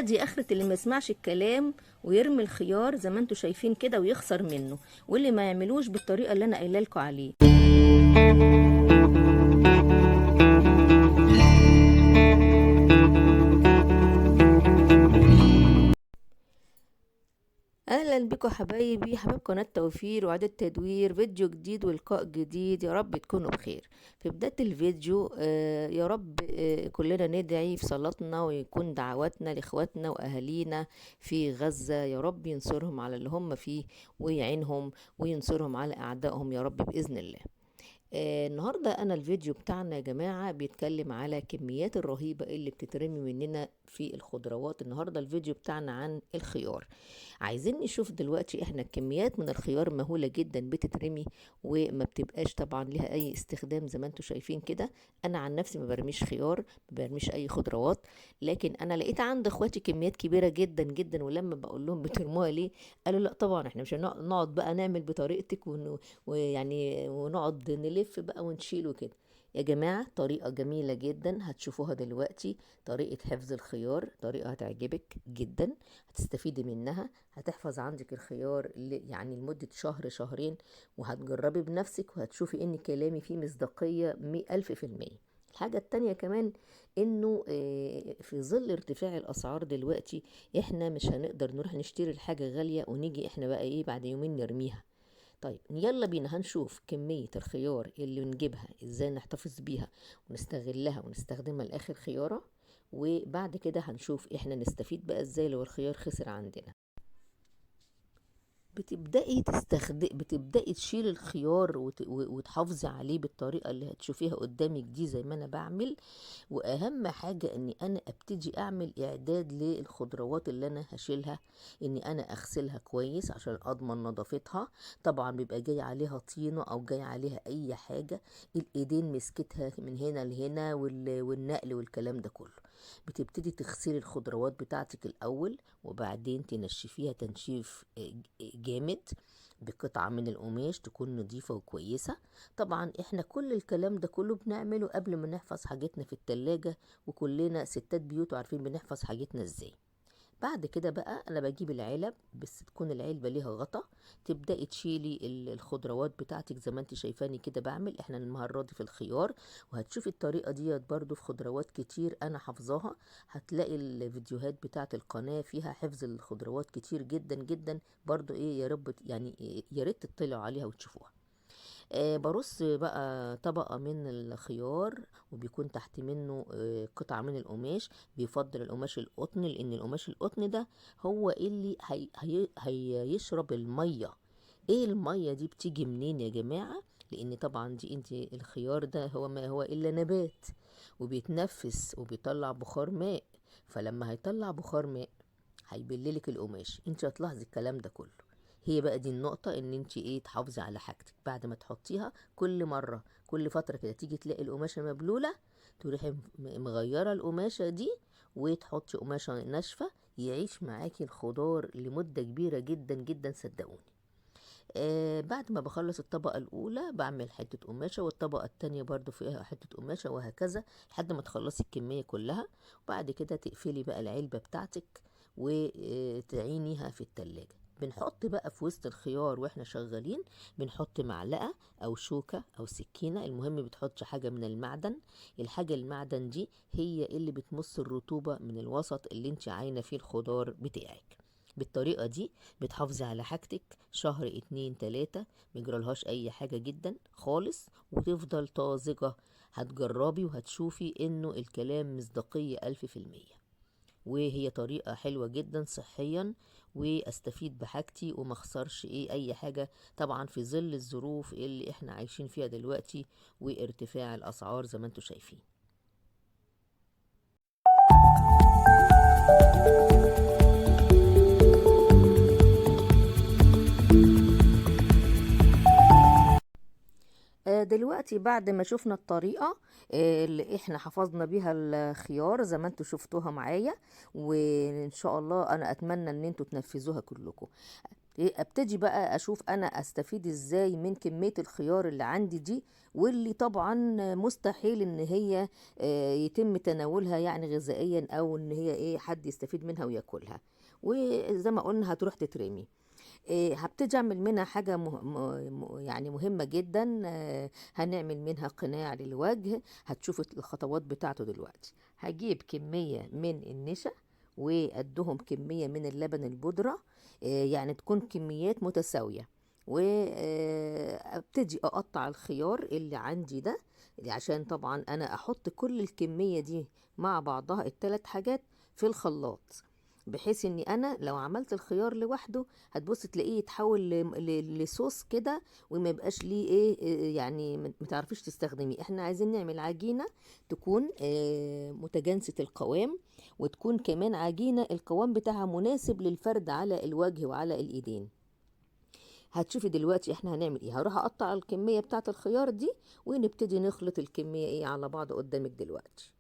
ادي اخرة اللي ما يسمعش الكلام ويرمي الخيار زي ما انتوا شايفين كده ويخسر منه، واللي ما يعملوش بالطريقة اللي انا قايله لكم عليه. اهلا بكم حبايبي، حبايب قناه توفير واعاده تدوير، فيديو جديد ولقاء جديد. يا رب تكونوا بخير. في بدايه الفيديو يا رب كلنا ندعي في صلاتنا ويكون دعواتنا لاخواتنا واهالينا في غزه، يا رب ينصرهم على اللي هم فيه ويعينهم وينصرهم على اعدائهم يا رب باذن الله. النهاردة أنا الفيديو بتاعنا يا جماعة بيتكلم على كميات الرهيبة اللي بتترمي مننا في الخضروات. النهاردة الفيديو بتاعنا عن الخيار. عايزين نشوف دلوقتي احنا كميات من الخيار مهولة جدا بتترمي وما بتبقاش طبعا لها اي استخدام زي ما انتوا شايفين كده. انا عن نفسي ما برميش خيار، ما برميش اي خضروات، لكن انا لقيت عند اخواتي كميات كبيرة جدا جدا، ولما بقول لهم بترموها ليه قالوا لا طبعا احنا مش هنقعد بقى نعمل بطريقتك ويعني ونقعد نلف بقى ونشيله كده. يا جماعة طريقة جميلة جدا هتشوفوها دلوقتي، طريقة حفظ الخيار، طريقة هتعجبك جدا، هتستفيدي منها، هتحفظ عندك الخيار يعني لمدة شهر شهرين، وهتجربي بنفسك وهتشوفي ان كلامي فيه مصداقية 100,000%. الحاجة التانية كمان انه في ظل ارتفاع الاسعار دلوقتي احنا مش هنقدر نروح نشتري الحاجة غالية ونيجي احنا بقى ايه بعد يومين نرميها. طيب يلا بينا هنشوف كمية الخيار اللي نجيبها ازاي نحتفظ بيها ونستغلها ونستخدمها لاخر خيارة، وبعد كده هنشوف احنا نستفيد بقى ازاي لو الخيار خسر عندنا. بتبدأي تشيل الخيار وتحافظي عليه بالطريقة اللي هتشوفيها قدامك دي زي ما انا بعمل. واهم حاجة اني انا ابتدي اعمل اعداد للخضروات اللي انا هشيلها، اني انا اغسلها كويس عشان اضمن نظافتها. طبعا بيبقى جاي عليها طينة او جاي عليها اي حاجة، الايدين مسكتها من هنا لهنا والنقل والكلام ده كله. بتبتدي تغسلي الخضروات بتاعتك الاول، وبعدين تنشفيها تنشيف جامد بقطعة من القماش تكون نظيفة وكويسة. طبعا احنا كل الكلام ده كله بنعمله قبل ما نحفظ حاجتنا في التلاجة، وكلنا ستات بيوت عارفين بنحفظ حاجتنا ازاي. بعد كده بقى انا بجيب العلب، بس تكون العلبة ليها غطا. تبدأي تشيلي الخضروات بتاعتك زي ما انت شايفاني كده بعمل. احنا المرة دي في الخيار، وهتشوفي الطريقة ديت برضو في خضروات كتير انا حافظاها. هتلاقي الفيديوهات بتاعت القناة فيها حفظ الخضروات كتير جدا جدا برضو. ايه يا رب يعني يا ريت تطلعوا عليها وتشوفوها. برص بقى طبقة من الخيار، وبيكون تحت منه قطعة من القماش. بيفضل القماش القطن، لان القماش القطن ده هو اللي هيشرب المية. ايه المية دي بتيجي منين يا جماعة؟ لان طبعا دي انت الخيار ده هو ما هو الا نبات، وبيتنفس وبيطلع بخار ماء. فلما هيطلع بخار ماء هيبللك القماش. انت هتلاحظي الكلام ده كله. هي بقى دي النقطة، ان انت ايه تحافظي على حاجتك بعد ما تحطيها. كل مرة كل فترة كده تيجي تلاقي القماشة مبلولة، تروحي مغيرة القماشة دي وتحطي قماشة ناشفة، يعيش معاكي الخضار لمدة كبيرة جدا جدا صدقوني. بعد ما بخلص الطبقة الأولى بعمل حتة قماشة، والطبقة التانية برضو فيها حتة قماشة، وهكذا لحد ما تخلصي الكمية كلها. وبعد كده تقفلي بقى العلبة بتاعتك وتعينيها في التلاجة. بنحط بقى في وسط الخيار واحنا شغالين، بنحط معلقة او شوكة او سكينة، المهم بتحطش حاجة من المعدن. الحاجة المعدن دي هي اللي بتمص الرطوبة من الوسط اللي انت عاينة فيه الخضار بتاعك. بالطريقة دي بتحافظي على حاجتك شهر 2 3، ميجرالهاش اي حاجة جدا خالص، وتفضل طازجة. هتجربي وهتشوفي انه الكلام مصداقية 1000%. وهي طريقة حلوة جدا صحيا، واستفيد بحاجتي ومخسرش اي حاجة، طبعا في ظل الظروف اللي احنا عايشين فيها دلوقتي وارتفاع الاسعار زي ما انتوا شايفين. دلوقتي بعد ما شفنا الطريقة اللي احنا حفظنا بيها الخيار زي ما انتوا شفتوها معايا، وان شاء الله انا اتمنى ان انتوا تنفذوها كلكم. ابتدي بقى اشوف انا استفيد ازاي من كمية الخيار اللي عندي دي، واللي طبعا مستحيل ان هي يتم تناولها يعني غذائيا، او ان هي حد يستفيد منها وياكلها، وزي ما قلنا هتروح تترمي. هبتدي اعمل منها حاجة يعني مهمة جدا. هنعمل منها قناع للوجه. هتشوف الخطوات بتاعته دلوقتي. هجيب كمية من النشا، وقدهم كمية من اللبن البودرة، يعني تكون كميات متساوية. وابتدي اقطع الخيار اللي عندي ده، عشان طبعا انا احط كل الكمية دي مع بعضها الثلاث حاجات في الخلاط، بحيث اني انا لو عملت الخيار لوحده هتبص تلاقيه يتحول لصوص كده، وما يبقاش ليه يعني ما تعرفيش تستخدميه. احنا عايزين نعمل عجينة تكون متجانسة القوام، وتكون كمان عجينة القوام بتاعها مناسب للفرد على الوجه وعلى الايدين. هتشوفي دلوقتي احنا هنعمل ايه. هروح اقطع الكمية بتاعت الخيار دي، ونبتدي نخلط الكمية على بعض قدامك دلوقتي.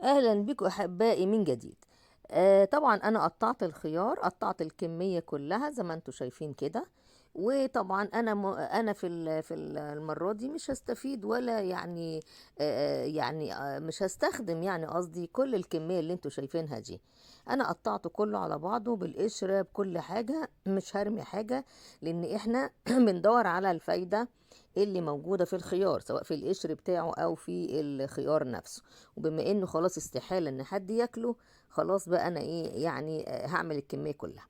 اهلا بكم احبائي من جديد. طبعا انا قطعت الخيار، قطعت الكميه كلها زي ما انتم شايفين كده. وطبعا انا المره دي مش هستفيد ولا يعني مش هستخدم، يعني قصدي كل الكميه اللي انتم شايفينها دي. انا قطعته كله على بعضه بالقشره بكل حاجه، مش هرمي حاجه، لان احنا بندور على الفايده اللي موجوده في الخيار، سواء في القشر بتاعه او في الخيار نفسه. وبما انه خلاص استحالة ان حد ياكله، خلاص بقى انا يعني هعمل الكمية كلها.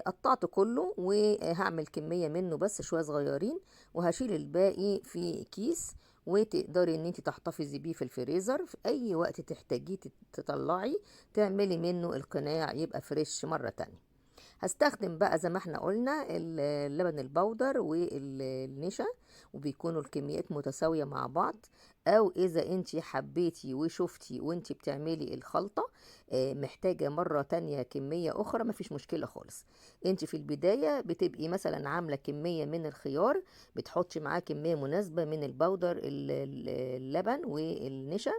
قطعته كله وهعمل كمية منه بس شوية صغيرين، وهشيل الباقي في كيس. وتقدري ان انت تحتفظي بيه في الفريزر، في اي وقت تحتاجيه تطلعي تعملي منه القناع يبقى فريش مرة تانية. هستخدم بقى زي ما احنا قلنا اللبن البودر والنشا، وبيكونوا الكميات متساوية مع بعض. او اذا انتي حبيتي وشفتي وانتي بتعملي الخلطة محتاجة مرة تانية كمية اخرى، مفيش مشكلة خالص. انتي في البداية بتبقي مثلا عاملة كمية من الخيار، بتحطي معاه كمية مناسبة من البودر اللبن والنشا،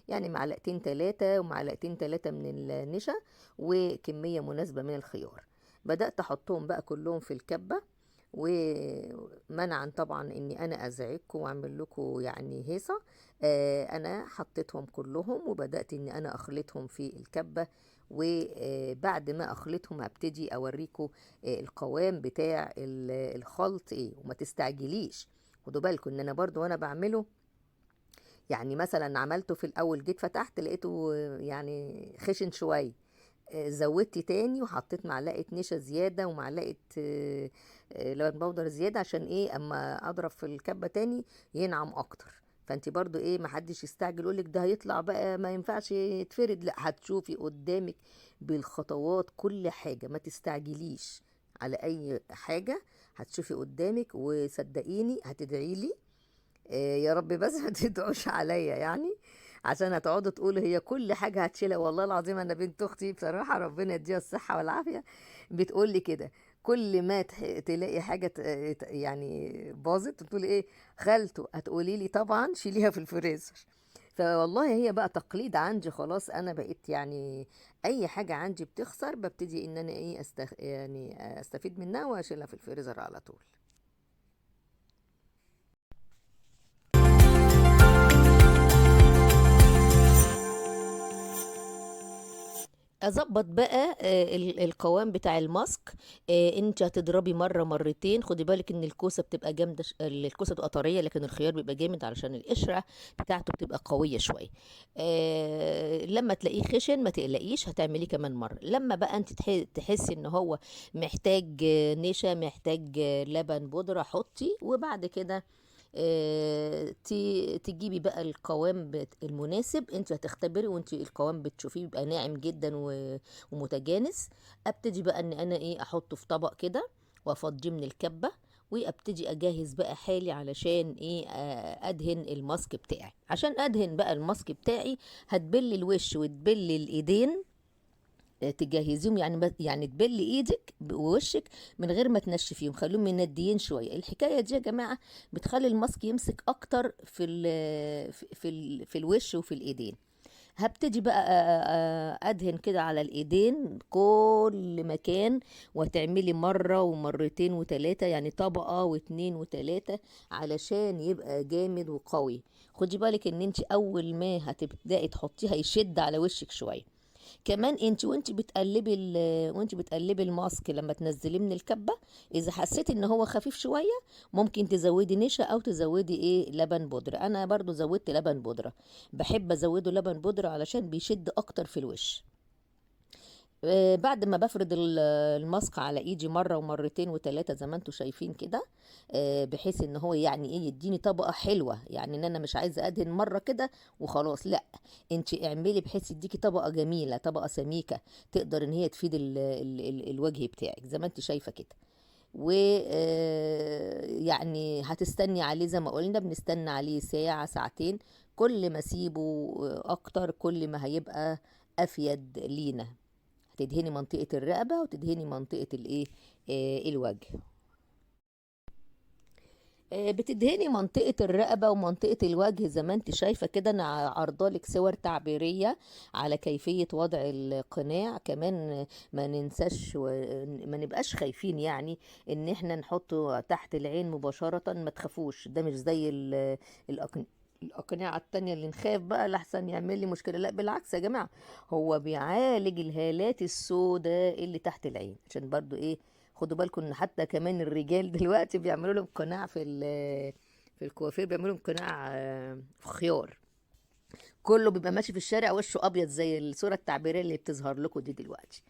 يعني معلقتين ثلاثة ومعلقتين ثلاثة من النشا، وكمية مناسبة من الخيار. بدأت أحطهم بقى كلهم في الكبة، ومنعا طبعا اني انا ازعجكم واعمل لكم يعني هيصة. انا حطيتهم كلهم وبدأت اني انا اخلطهم في الكبة. وبعد ما اخلطهم هبتدي اوريكم القوام بتاع الخلط وما تستعجليش. خدوا بالكم ان انا برضو وانا بعمله، يعني مثلا عملته في الاول جيت فتحت لقيته يعني خشن شويه، زودت تاني وحطيت معلقه نشا زياده ومعلقه لبن بودر زياده، عشان اما اضرب في الكبه تاني ينعم اكتر. فانت برضو محدش يستعجل يقولك ده هيطلع بقى ما ينفعش يتفرد، لا، هتشوفي قدامك بالخطوات كل حاجه، ما تستعجليش على اي حاجه. هتشوفي قدامك وصدقيني هتدعيلي. يا رب بس ما تدعوش عليا يعني، عشان هتقعدوا تقولوا هي كل حاجة هتشيلها. والله العظيم أنا بنت أختي بصراحة ربنا يديها الصحة والعافية بتقول لي كده، كل ما تلاقي حاجة يعني باظت تقول خالته هتقولي لي طبعا شيليها في الفريزر. فوالله هي بقى تقليد عندي، خلاص أنا بقيت يعني أي حاجة عندي بتخسر ببتدي إن أنا يعني أستفيد منها وأشيلها في الفريزر على طول. اظبط بقى القوام بتاع الماسك. انت هتضربي مره مرتين. خدي بالك ان الكوسه بتبقى جامده، الكوسه بتبقى طريه، لكن الخيار بيبقى جامد علشان القشره بتاعته بتبقى قويه شويه. لما تلاقيه خشن ما تقلقيش، هتعمليه كمان مره. لما بقى انت تحسي ان هو محتاج نشا، محتاج لبن بودره، حطي. وبعد كده تجيبي بقى القوام المناسب. انت هتختبري وانت القوام بتشوفيه بيبقى ناعم جدا ومتجانس. ابتدي بقى ان انا احطه في طبق كده، وافضيه من الكبة، وابتدي اجهز بقى حالي علشان ادهن الماسك بتاعي. عشان ادهن بقى الماسك بتاعي هتبل الوش وتبل الايدين تجهزيهم يعني يعني تبلي ايدك ووشك من غير ما تنشفيهم، خليهم منديين شويه. الحكايه دي يا جماعه بتخلي الماسك يمسك اكتر في الوش وفي الايدين. هبتدي بقى ادهن كده على الايدين كل مكان، وتعملي مرة ومرتين وتلاتة، يعني طبقة واتنين وتلاتة علشان يبقى جامد وقوي. خدي بالك ان انت اول ما هتبدأي تحطيها يشد على وشك شوية. كمان انت وانت بتقلبي الماسك لما تنزليه من الكبه، اذا حسيتي ان هو خفيف شويه ممكن تزودي نشا او تزودي لبن بودره. انا برضو زودت لبن بودره، بحب ازوده لبن بودره علشان بيشد اكتر في الوش. بعد ما بفرد الماسك على ايدي مره ومرتين وثلاثه زي ما انتم شايفين كده، بحيث ان هو يعني يديني طبقه حلوه، يعني ان انا مش عايزه ادهن مره كده وخلاص، لا، انت اعملي بحيث يديكي طبقه جميله، طبقه سميكه تقدر ان هي تفيد الوجه بتاعك زي ما انت شايفه كده. و يعني هتستني عليه زي ما قلنا، بنستنى عليه ساعه ساعتين. كل ما اسيبه اكتر كل ما هيبقى افيد لينا. هتدهني منطقة الرقبة وتدهني منطقة الوجه. بتدهني منطقة الرقبة ومنطقة الوجه زي ما انت شايفة كده. انا عرضالك صور تعبيرية على كيفية وضع القناع كمان. ما ننساش ما نبقاش خايفين يعني ان احنا نحطه تحت العين مباشرة. ما تخافوش، ده مش زي الأقنعة التانية اللي نخاف بقى لحسن يعمل لي مشكلة. لا بالعكس يا جماعة، هو بيعالج الهالات السوداء اللي تحت العين. عشان برضو خدوا بالكم ان حتى كمان الرجال دلوقتي بيعملوا لهم قناع في الكوافير، بيعملوا لهم قناع في خيار. كله بيبقى ماشي في الشارع وشه ابيض زي الصورة التعبيرية اللي بتظهر لكم دي دلوقتي.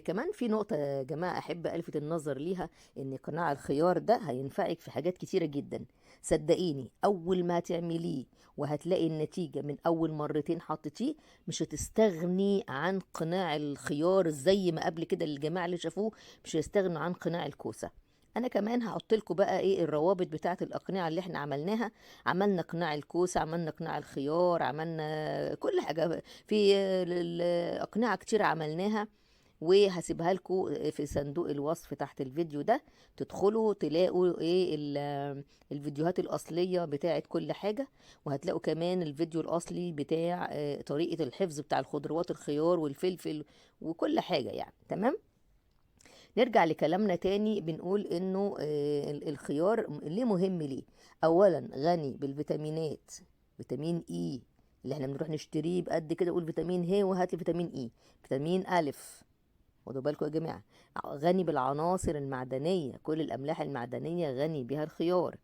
كمان في نقطة يا جماعة أحب ألفت النظر ليها، إن قناع الخيار ده هينفعك في حاجات كتيرة جدا. صدقيني أول ما هتعمليه وهتلاقي النتيجة من أول مرتين حطيتيه، مش هتستغني عن قناع الخيار زي ما قبل كده الجماعة اللي شافوه مش هيستغنوا عن قناع الكوسة. انا كمان هحط لكم بقى الروابط بتاعه الاقنعه اللي احنا عملناها. عملنا قناع الكوسه، عملنا قناع الخيار، عملنا كل حاجه في الاقنعه كتير عملناها. وهسيبها لكم في صندوق الوصف تحت الفيديو ده، تدخلوا تلاقوا الفيديوهات الأصلية بتاعت كل حاجة. وهتلاقوا كمان الفيديو الأصلي بتاع طريقة الحفظ بتاع الخضروات، الخيار والفلفل وكل حاجة يعني. تمام. نرجع لكلامنا تاني، بنقول انه الخيار ليه مهم؟ ليه؟ اولا غني بالفيتامينات، فيتامين اي اللي احنا بنروح نشتريه بقد كده، قول فيتامين ه وهات لي فيتامين اي. فيتامين الف، خدوا بالكم يا جماعة. غني بالعناصر المعدنية، كل الأملاح المعدنية غني بها الخيار.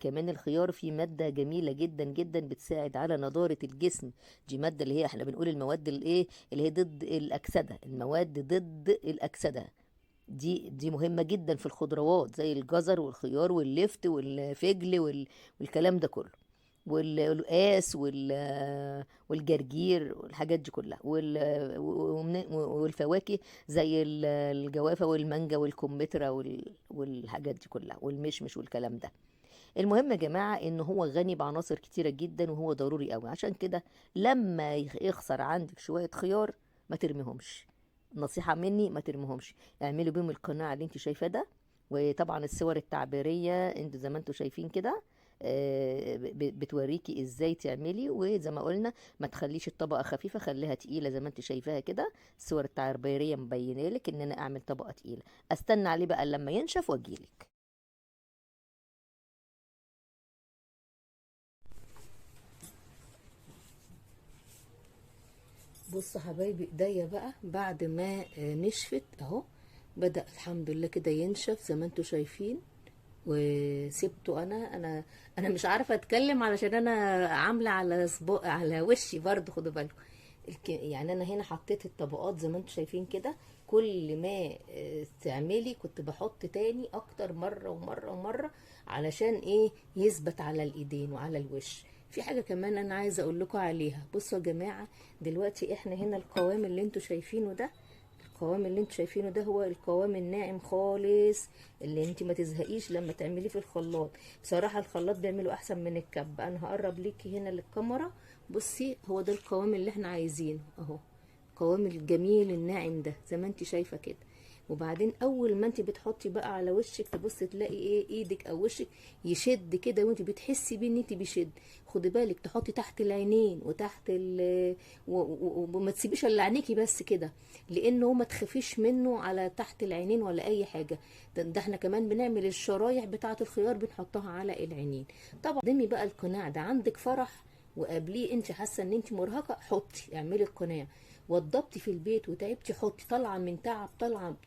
كمان الخيار فيه مادة جميلة جدا جدا بتساعد على نضارة الجسم. دي مادة اللي هي احنا بنقول المواد اللي هي ضد الأكسدة، المواد ضد الأكسدة. دي مهمة جدا في الخضروات زي الجزر والخيار واللفت والفجل والكلام ده كله، والقاس والجرجير والحاجات دي كلها، والفواكه زي الجوافة والمانجا والكمثرى والحاجات دي كلها والمشمش والكلام ده. المهم يا جماعة ان هو غني بعناصر كتيرة جدا وهو ضروري قوي. عشان كده لما يخسر عندك شوية خيار ما ترميهمش. نصيحة مني، ما ترميهمش، اعملوا بيهم القناع اللي انت شايفاه ده. وطبعا الصور التعبيرية انت زي ما انتوا شايفين كده بتوريكي ازاي تعملي. وزي ما قلنا ما تخليش الطبقة خفيفة، خليها تقيلة زي ما انت شايفاها كده. الصور التعبيرية مبينه لك ان انا اعمل طبقة تقيلة. استنى عليه بقى لما ينشف واجيلك. بص حبايبي ايديا بقى بعد ما نشفت اهو، بدأ الحمد لله كده ينشف زي ما انتوا شايفين. وسبته انا مش عارفه اتكلم علشان انا عامله على على وشي برضو، خدوا بالكم. يعني انا هنا حطيت الطبقات زي ما انتوا شايفين كده. كل ما تعملي كنت بحط تاني اكتر مره ومره ومره علشان يثبت على الايدين وعلى الوش. في حاجه كمان انا عايزه اقول لكم عليها. بصوا يا جماعه، دلوقتي احنا هنا القوام اللي انتوا شايفينه ده، القوام اللي انتوا شايفينه ده هو القوام الناعم خالص اللي انت ما تزهقيش لما تعمليه في الخلاط. بصراحة الخلاط بيعمله احسن من الكب. انا هقرب ليكي هنا للكاميرا. بصي هو ده القوام اللي احنا عايزينه اهو. القوام الجميل الناعم ده زي ما انت شايفه كده. وبعدين اول ما انت بتحطي بقى على وشك تبص تلاقي ايه، ايدك او وشك يشد كده، وانت بتحسي بيه ان انت بيشد. خدي بالك تحطي تحت العينين وتحت وما تسيبيش الا عينيكي بس كده، لانه ما تخافيش منه على تحت العينين ولا اي حاجه. ده احنا كمان بنعمل الشرايح بتاعه الخيار بنحطها على العينين. طبعا قدمي بقى القناع ده، عندك فرح وقبليه انت حاسه ان انت مرهقه، حطي اعملي القناع. وضبتي في البيت وتعبتي، حطي. طالعه من تعب،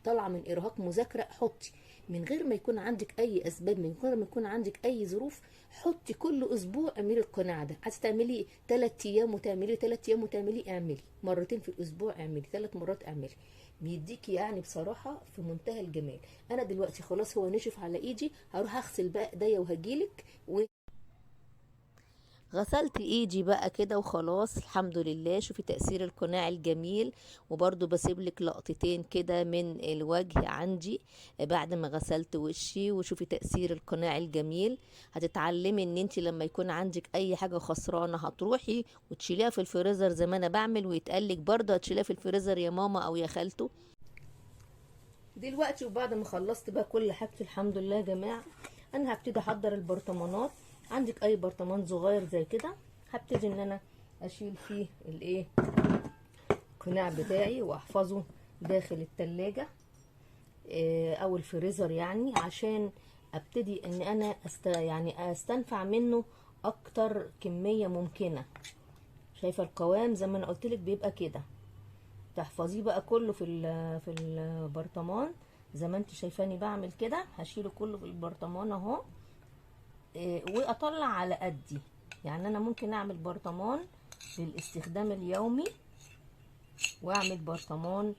طالعه من ارهاق مذاكره، حطي. من غير ما يكون عندك اي اسباب، من غير ما يكون عندك اي ظروف، حطي كل اسبوع اعملي القناع ده. عايزه تعملي 3 ايام وتعملي 3 ايام وتعملي، اعملي مرتين في الاسبوع، اعملي 3 مرات، اعملي. بيديكي يعني بصراحه في منتهى الجمال. انا دلوقتي خلاص هو نشف على ايدي، هروح اغسل بقى ايديا وهجيلك. غسلت ايدي بقى كده وخلاص الحمد لله. شوفي تأثير القناع الجميل. وبرضو بسيبلك لقطتين كده من الوجه عندي بعد ما غسلت وشي، وشوفي تأثير القناع الجميل. هتتعلمي ان انت لما يكون عندك اي حاجة خسرانة هتروحي وتشيليها في الفريزر زي ما انا بعمل، ويتقالك برضو هتشيليها في الفريزر يا ماما او يا خالته. دلوقتي وبعد ما خلصت بقى كل حاجتي الحمد لله يا جماعه، انا هبتدي احضر البرطمانات. عندك اي برطمان صغير زي كده، هبتدي ان انا اشيل فيه الايه، القناع بتاعي، واحفظه داخل التلاجة او الفريزر، يعني عشان ابتدي ان انا يعني استنفع منه اكتر كميه ممكنه. شايفه القوام زي ما انا قلت لك بيبقى كده. تحفظيه بقى كله في البرطمان زي ما انت شايفاني بعمل كده. هشيله كله في البرطمان اهو. واطلع على قدي، يعني انا ممكن اعمل برطمان للاستخدام اليومي، واعمل برطمان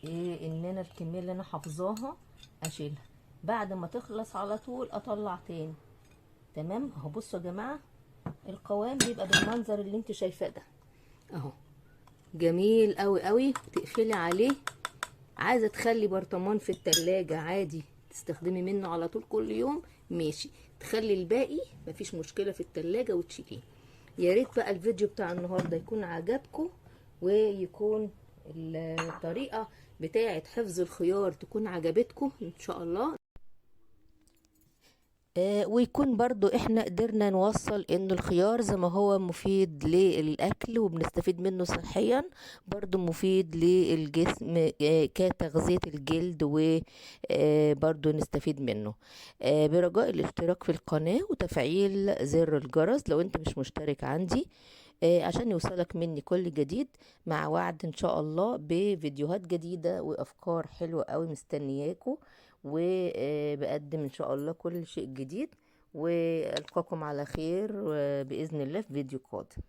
ان انا الكميه اللي انا حافظاها اشيلها بعد ما تخلص على طول اطلع تاني. تمام اهو. بصوا يا جماعه القوام بيبقى بالمنظر اللي انت شايفاه ده اهو، جميل قوي قوي. تقفلي عليه. عايزه تخلي برطمان في التلاجة عادي تستخدمي منه على طول كل يوم، ماشي. تخلي الباقي مفيش مشكله في التلاجة وتشيليه. يا ريت بقى الفيديو بتاع النهارده يكون عجبكم، ويكون الطريقه بتاعه حفظ الخيار تكون عجبتكم ان شاء الله. ويكون برضو احنا قدرنا نوصل ان الخيار زي ما هو مفيد للاكل وبنستفيد منه صحيا، برضو مفيد للجسم كتغذية الجلد، وبرضو نستفيد منه. برجاء الاشتراك في القناة وتفعيل زر الجرس لو انت مش مشترك عندي، عشان يوصلك مني كل جديد، مع وعد ان شاء الله بفيديوهات جديدة وافكار حلوة قوي مستنياكم. وبقدم ان شاء الله كل شيء جديد، والقاكم على خير بإذن الله في فيديو قادم.